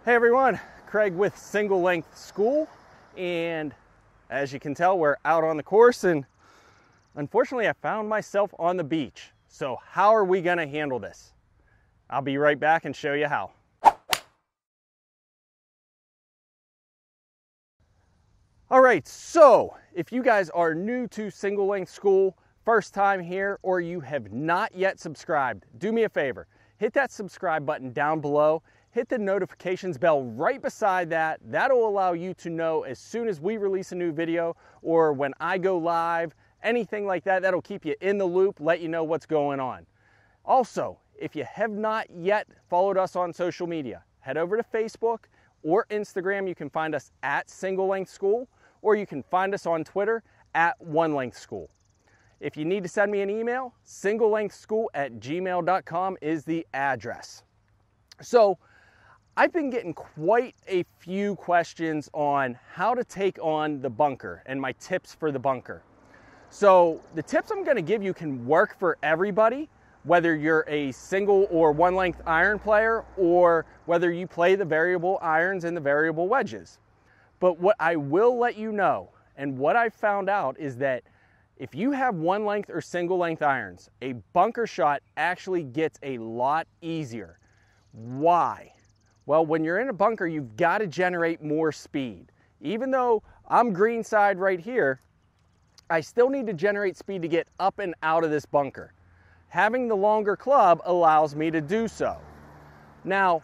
Hey everyone, Craig with Single Length School, and as you can tell, we're out on the course, and unfortunately I found myself on the beach. So how are we gonna handle this? I'll be right back and show you how. All right, so if you guys are new to Single Length School, first time here, or you have not yet subscribed, do me a favor, hit that subscribe button down below. Hit the notifications bell right beside that. That'll allow you to know as soon as we release a new video or when I go live, anything like that. That'll keep you in the loop, let you know what's going on. Also, if you have not yet followed us on social media, head over to Facebook or Instagram. You can find us at Single Length School, or you can find us on Twitter at One Length School. If you need to send me an email, singlelengthschool@gmail.com is the address. So, I've been getting quite a few questions on how to take on the bunker and my tips for the bunker. So the tips I'm going to give you can work for everybody, whether you're a single or one length iron player or whether you play the variable irons and the variable wedges. But what I will let you know, and what I found out, is that if you have one length or single length irons, a bunker shot actually gets a lot easier. Why? Well, when you're in a bunker, you've got to generate more speed. Even though I'm greenside right here, I still need to generate speed to get up and out of this bunker. Having the longer club allows me to do so. Now,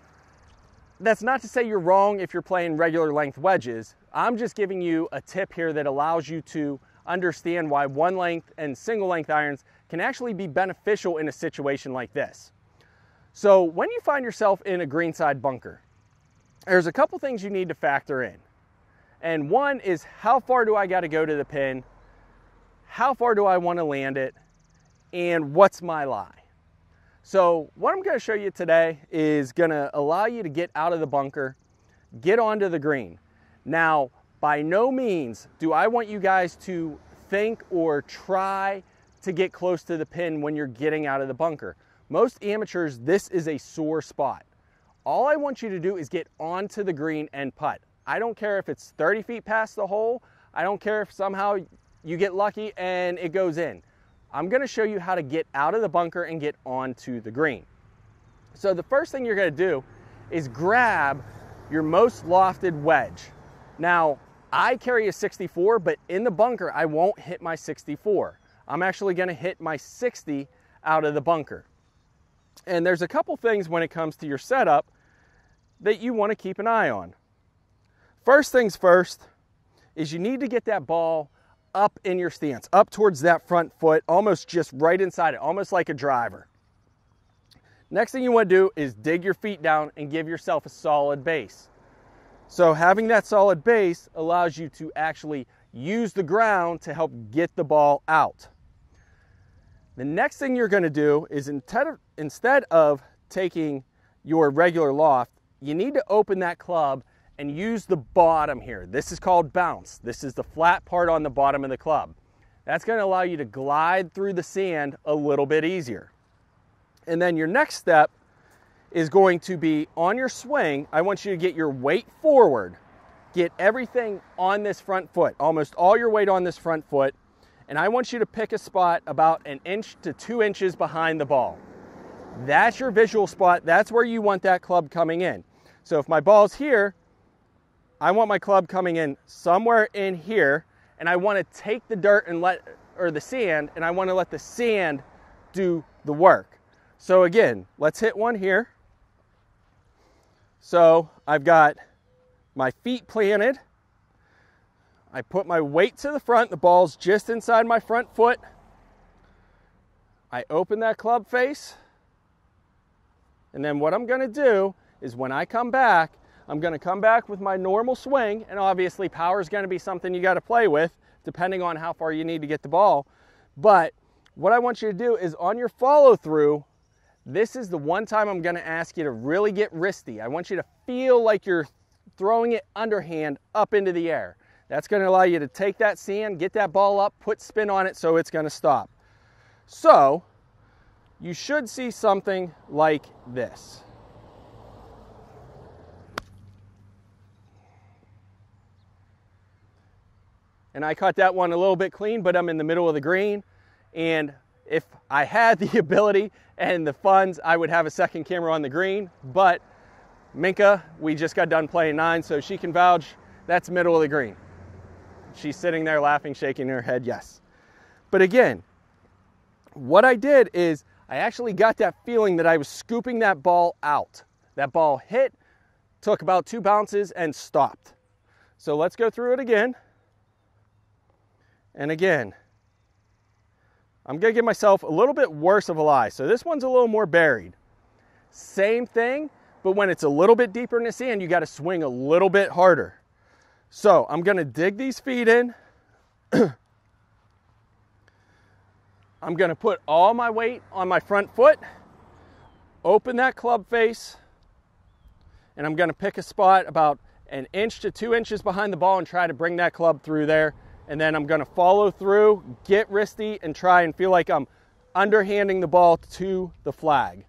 that's not to say you're wrong if you're playing regular length wedges. I'm just giving you a tip here that allows you to understand why one length and single length irons can actually be beneficial in a situation like this. So when you find yourself in a greenside bunker, there's a couple things you need to factor in. And one is, how far do I got to go to the pin? How far do I want to land it? And what's my lie? So what I'm going to show you today is going to allow you to get out of the bunker, get onto the green. Now, by no means do I want you guys to think or try to get close to the pin when you're getting out of the bunker. Most amateurs, this is a sore spot. All I want you to do is get onto the green and putt. I don't care if it's 30 feet past the hole. I don't care if somehow you get lucky and it goes in. I'm going to show you how to get out of the bunker and get onto the green. So the first thing you're going to do is grab your most lofted wedge. Now, I carry a 64, but in the bunker, I won't hit my 64. I'm actually going to hit my 60 out of the bunker. And there's a couple things when it comes to your setup that you want to keep an eye on. First things first is you need to get that ball up in your stance, up towards that front foot, almost just right inside it, almost like a driver. Next thing you want to do is dig your feet down and give yourself a solid base. So having that solid base allows you to actually use the ground to help get the ball out. The next thing you're going to do is instead of taking your regular loft, you need to open that club and use the bottom here. This is called bounce. This is the flat part on the bottom of the club. That's going to allow you to glide through the sand a little bit easier. And then your next step is going to be on your swing. I want you to get your weight forward. Get everything on this front foot, almost all your weight on this front foot. And I want you to pick a spot about 1 inch to 2 inches behind the ball. That's your visual spot. That's where you want that club coming in. So if my ball's here, I want my club coming in somewhere in here, and I want to take the dirt and the sand, and I want to let the sand do the work. So again, let's hit one here. So I've got my feet planted. I put my weight to the front, the ball's just inside my front foot. I open that club face. And then what I'm going to do is when I come back, I'm going to come back with my normal swing, and obviously power is going to be something you got to play with depending on how far you need to get the ball. But what I want you to do is on your follow through, this is the one time I'm going to ask you to really get wristy. I want you to feel like you're throwing it underhand up into the air. That's going to allow you to take that sand, get that ball up, put spin on it so it's going to stop. So you should see something like this. and I caught that one a little bit clean, but I'm in the middle of the green. And if I had the ability and the funds, I would have a second camera on the green. But Minka, we just got done playing 9, so she can vouch that's middle of the green. She's sitting there laughing, shaking her head, yes. But again, what I did is I actually got that feeling that I was scooping that ball out. That ball hit, took about 2 bounces, and stopped. So let's go through it again. And again, I'm going to give myself a little bit worse of a lie. So this one's a little more buried. Same thing, but when it's a little bit deeper in the sand, you got to swing a little bit harder. So I'm going to dig these feet in. I'm going to put all my weight on my front foot, open that club face, and I'm going to pick a spot about 1 inch to 2 inches behind the ball and try to bring that club through there. And then I'm going to follow through, get wristy, and try and feel like I'm underhanding the ball to the flag.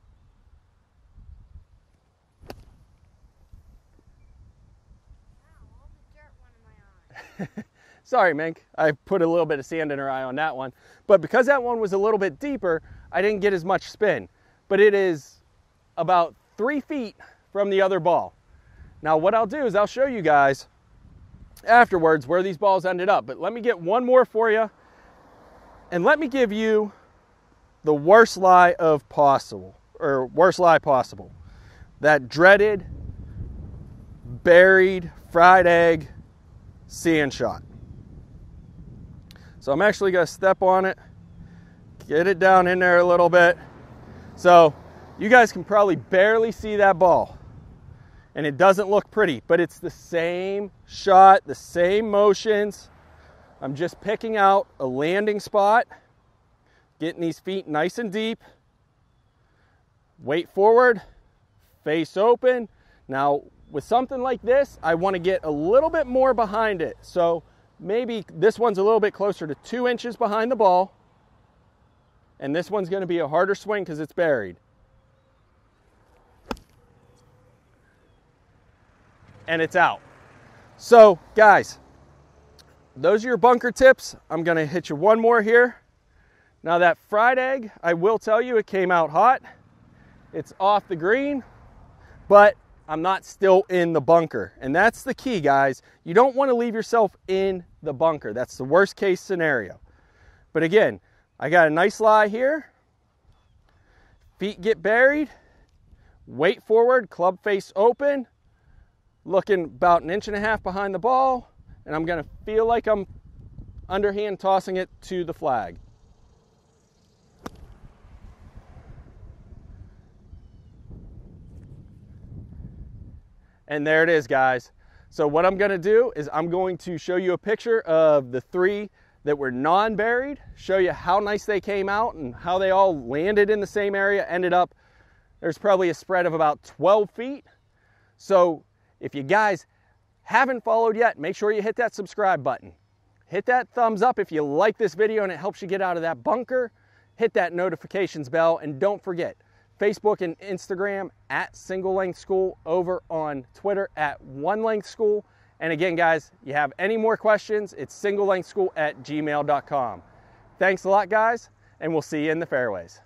Sorry, Mink. I put a little bit of sand in her eye on that one. But because that one was a little bit deeper, I didn't get as much spin. But it is about 3 feet from the other ball. Now what I'll do is I'll show you guys afterwards where these balls ended up. But let me get one more for you. And let me give you the worst lie possible. That dreaded, buried, fried egg sand shot. So I'm actually going to step on it, get it down in there a little bit. So you guys can probably barely see that ball. And it doesn't look pretty, but it's the same shot, the same motions. I'm just picking out a landing spot, getting these feet nice and deep. Weight forward, face open. Now, with something like this, I want to get a little bit more behind it. So maybe this one's a little bit closer to 2 inches behind the ball. And this one's going to be a harder swing because it's buried. And it's out. So, guys, those are your bunker tips. I'm going to hit you one more here. Now, that fried egg, I will tell you, it came out hot. It's off the green, but I'm not still in the bunker. And that's the key, guys. You don't want to leave yourself in the bunker. That's the worst case scenario. But again, I got a nice lie here. Feet get buried. Weight forward, club face open. Looking about 1.5 inches behind the ball. And I'm going to feel like I'm underhand tossing it to the flag. And there it is, guys. So what I'm going to do is I'm going to show you a picture of the 3 that were non-buried, show you how nice they came out and how they all landed in the same area, ended up, there's probably a spread of about 12 feet. So if you guys haven't followed yet, make sure you hit that subscribe button. Hit that thumbs up if you like this video and it helps you get out of that bunker. Hit that notifications bell, and don't forget, Facebook and Instagram at Single Length School, over on Twitter at One Length School. And again, guys, you have any more questions, it's singlelengthschool@gmail.com. Thanks a lot, guys, and we'll see you in the fairways.